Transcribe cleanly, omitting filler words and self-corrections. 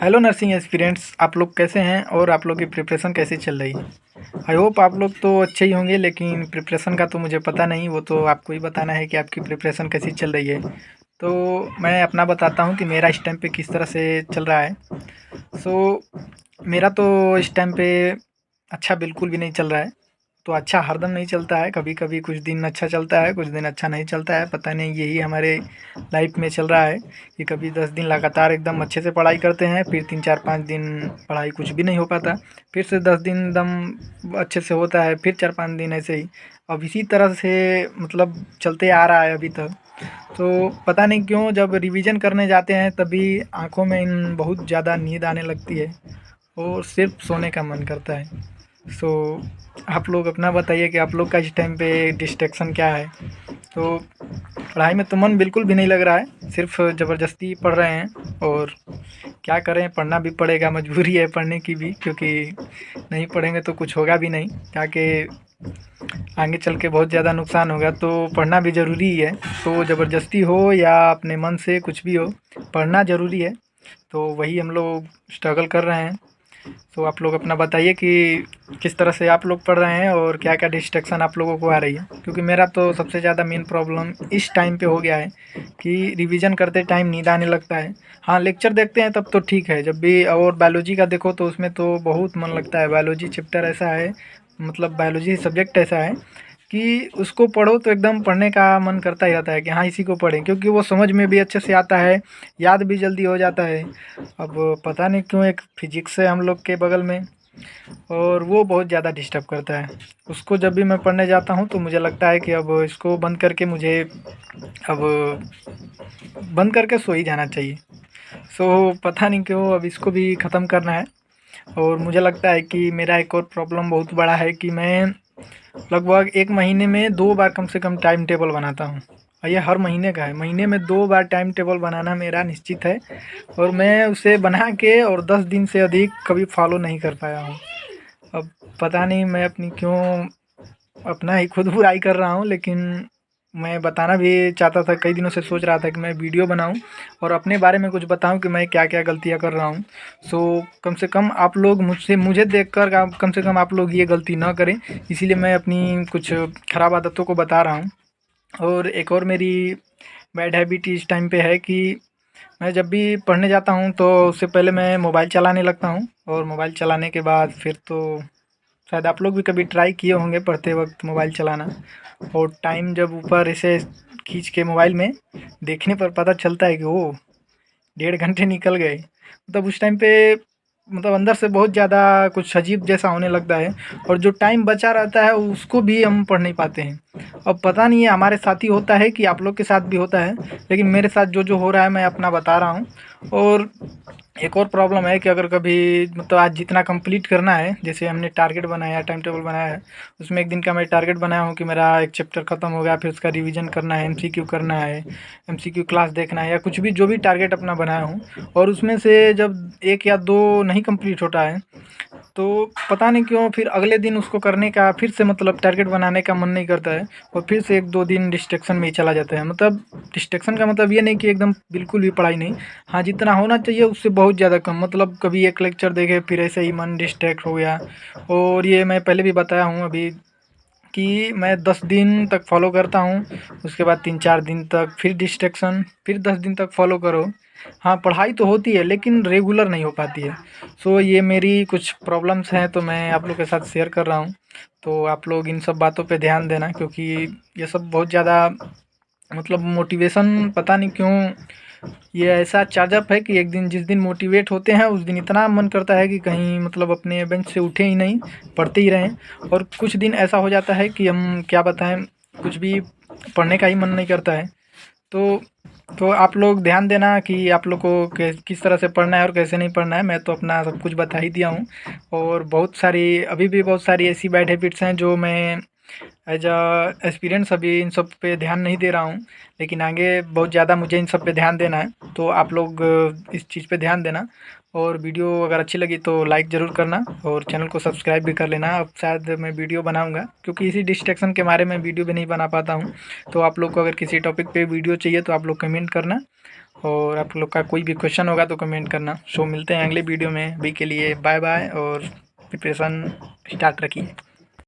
Hello nursing aspirants, आप लोग कैसे हैं और आप लोग की प्रिपरेशन कैसी चल रही है। आई होप आप लोग तो अच्छे ही होंगे, लेकिन प्रिपरेशन का तो मुझे पता नहीं, वो तो आपको ही बताना है कि आपकी प्रिपरेशन कैसी चल रही है। तो मैं अपना बताता हूँ कि मेरा इस टाइम पे किस तरह से चल रहा है। सो मेरा तो इस टाइम पे अच्छा बिल्कुल भी नहीं चल रहा है। तो अच्छा हरदम नहीं चलता है, कभी कभी कुछ दिन अच्छा चलता है, कुछ दिन अच्छा नहीं चलता है। पता नहीं, यही हमारे लाइफ में चल रहा है कि कभी 10 दिन लगातार एकदम अच्छे से पढ़ाई करते हैं, फिर 3 4 5 दिन पढ़ाई कुछ भी नहीं हो पाता। फिर से 10 दिन एकदम अच्छे से होता है, फिर 4 5 दिन ऐसे ही। अब इसी तरह से मतलब चलते आ रहा है अभी तक। तो पता नहीं क्यों जब रिवीजन करने जाते हैं तभी आंखों में इन बहुत ज़्यादा नींद आने लगती है और सिर्फ सोने का मन करता है। सो आप लोग अपना बताइए कि आप लोग का इस टाइम पे डिस्ट्रैक्शन क्या है। तो पढ़ाई में तो मन बिल्कुल भी नहीं लग रहा है, सिर्फ ज़बरदस्ती पढ़ रहे हैं। और क्या करें, पढ़ना भी पड़ेगा, मजबूरी है पढ़ने की भी, क्योंकि नहीं पढ़ेंगे तो कुछ होगा भी नहीं, ताकि आगे चल के बहुत ज़्यादा नुकसान होगा। तो पढ़ना भी ज़रूरी ही है। तो ज़बरदस्ती हो या अपने मन से कुछ भी हो, पढ़ना ज़रूरी है। तो वही हम लोग स्ट्रगल कर रहे हैं। तो आप लोग अपना बताइए कि किस तरह से आप लोग पढ़ रहे हैं और क्या क्या डिस्ट्रैक्शन आप लोगों को आ रही है। क्योंकि मेरा तो सबसे ज़्यादा मेन प्रॉब्लम इस टाइम पे हो गया है कि रिवीजन करते टाइम नींद आने लगता है। हाँ, लेक्चर देखते हैं तब तो ठीक है, जब भी। और बायोलॉजी का देखो तो उसमें तो बहुत मन लगता है। बायोलॉजी चैप्टर ऐसा है, मतलब बायोलॉजी सब्जेक्ट ऐसा है कि उसको पढ़ो तो एकदम पढ़ने का मन करता ही रहता है कि हाँ, इसी को पढ़ें, क्योंकि वो समझ में भी अच्छे से आता है, याद भी जल्दी हो जाता है। अब पता नहीं क्यों एक फिजिक्स है हम लोग के बगल में, और वो बहुत ज़्यादा डिस्टर्ब करता है। उसको जब भी मैं पढ़ने जाता हूँ तो मुझे लगता है कि अब इसको बंद करके मुझे अब बंद करके सो ही जाना चाहिए। सो पता नहीं क्यों अब इसको भी ख़त्म करना है। और मुझे लगता है कि मेरा एक और प्रॉब्लम बहुत बड़ा है कि मैं लगभग 1 महीने में 2 बार कम से कम टाइम टेबल बनाता हूँ। और ये हर महीने का है, महीने में 2 बार टाइम टेबल बनाना मेरा निश्चित है। और मैं उसे बना के और 10 दिन से अधिक कभी फॉलो नहीं कर पाया हूँ। अब पता नहीं मैं अपनी क्यों अपना ही खुद बुराई कर रहा हूँ, लेकिन मैं बताना भी चाहता था, कई दिनों से सोच रहा था कि मैं वीडियो बनाऊँ और अपने बारे में कुछ बताऊँ कि मैं क्या क्या गलतियाँ कर रहा हूँ। सो कम से कम आप लोग मुझे देखकर कम से कम आप लोग ये गलती ना करें, इसीलिए मैं अपनी कुछ ख़राब आदतों को बता रहा हूँ। और एक और मेरी बैड हैबिट इस टाइम पे है कि मैं जब भी पढ़ने जाता हूँ तो उससे पहले मैं मोबाइल चलाने लगता हूँ, और मोबाइल चलाने के बाद फिर तो शायद आप लोग भी कभी ट्राई किए होंगे पढ़ते वक्त मोबाइल चलाना। और टाइम जब ऊपर ऐसे खींच के मोबाइल में देखने पर पता चलता है कि वो 1.5 घंटे निकल गए। मतलब उस टाइम पे मतलब अंदर से बहुत ज़्यादा कुछ अजीब जैसा होने लगता है। और जो टाइम बचा रहता है उसको भी हम पढ़ नहीं पाते हैं। अब पता नहीं है हमारे साथ ही होता है कि आप लोग के साथ भी होता है, लेकिन मेरे साथ जो जो हो रहा है मैं अपना बता रहा हूँ। और एक और प्रॉब्लम है कि अगर कभी मतलब आज जितना कंप्लीट करना है, जैसे हमने टारगेट बनाया, टाइम टेबल बनाया है, उसमें एक दिन का मैं टारगेट बनाया हूँ कि मेरा एक चैप्टर ख़त्म हो गया, फिर उसका रिवीजन करना है, एमसीक्यू करना है, एमसीक्यू क्लास देखना है, या कुछ भी जो भी टारगेट अपना बनाया हूँ। और उसमें से जब 1 या 2 नहीं कंप्लीट होता है तो पता नहीं क्यों फिर अगले दिन उसको करने का फिर से मतलब टारगेट बनाने का मन नहीं करता है। और फिर से 1 2 दिन डिस्ट्रैक्शन में ही चला जाता है। मतलब डिस्ट्रैक्शन का मतलब ये नहीं कि एकदम बिल्कुल भी पढ़ाई नहीं, हाँ जितना होना चाहिए उससे बहुत ज़्यादा कम। मतलब कभी एक लेक्चर देखे फिर ऐसे ही मन डिस्ट्रैक्ट हो गया। और ये मैं पहले भी बताया हूँ अभी कि मैं 10 दिन तक फॉलो करता हूँ, उसके बाद 3 4 दिन तक फिर डिस्ट्रैक्शन, फिर 10 दिन तक फॉलो करो। हाँ, पढ़ाई तो होती है लेकिन रेगुलर नहीं हो पाती है। सो ये मेरी कुछ प्रॉब्लम्स हैं, तो मैं आप लोग के साथ शेयर कर रहा हूँ। तो आप लोग इन सब बातों पे ध्यान देना, क्योंकि ये सब बहुत ज़्यादा मतलब मोटिवेशन पता नहीं क्यों ये ऐसा चार्जअप है कि एक दिन जिस दिन मोटिवेट होते हैं उस दिन इतना मन करता है कि कहीं मतलब अपने बेंच से उठे ही नहीं, पढ़ते ही रहें। और कुछ दिन ऐसा हो जाता है कि हम क्या बताएं, कुछ भी पढ़ने का ही मन नहीं करता है। तो आप लोग ध्यान देना कि आप लोग को किस तरह से पढ़ना है और कैसे नहीं पढ़ना है। मैं तो अपना सब कुछ बता ही दिया हूँ। और बहुत सारी अभी भी बहुत सारी ऐसी बैड हैबिट्स हैं जो मैं एज अ एक्सपीरियंस अभी इन सब पे ध्यान नहीं दे रहा हूँ, लेकिन आगे बहुत ज़्यादा मुझे इन सब पे ध्यान देना है। तो आप लोग इस चीज़ पे ध्यान देना। और वीडियो अगर अच्छी लगी तो लाइक ज़रूर करना और चैनल को सब्सक्राइब भी कर लेना। अब शायद मैं वीडियो बनाऊंगा, क्योंकि इसी डिस्ट्रैक्शन के बारे में वीडियो भी नहीं बना पाता हूँ। तो आप लोग को अगर किसी टॉपिक पे वीडियो चाहिए तो आप लोग कमेंट करना। और आप लोग का कोई भी क्वेश्चन होगा तो कमेंट करना। सो मिलते हैं अगले वीडियो में, अभी के लिए बाय बाय और प्रिपरेशन स्टार्ट रखिए।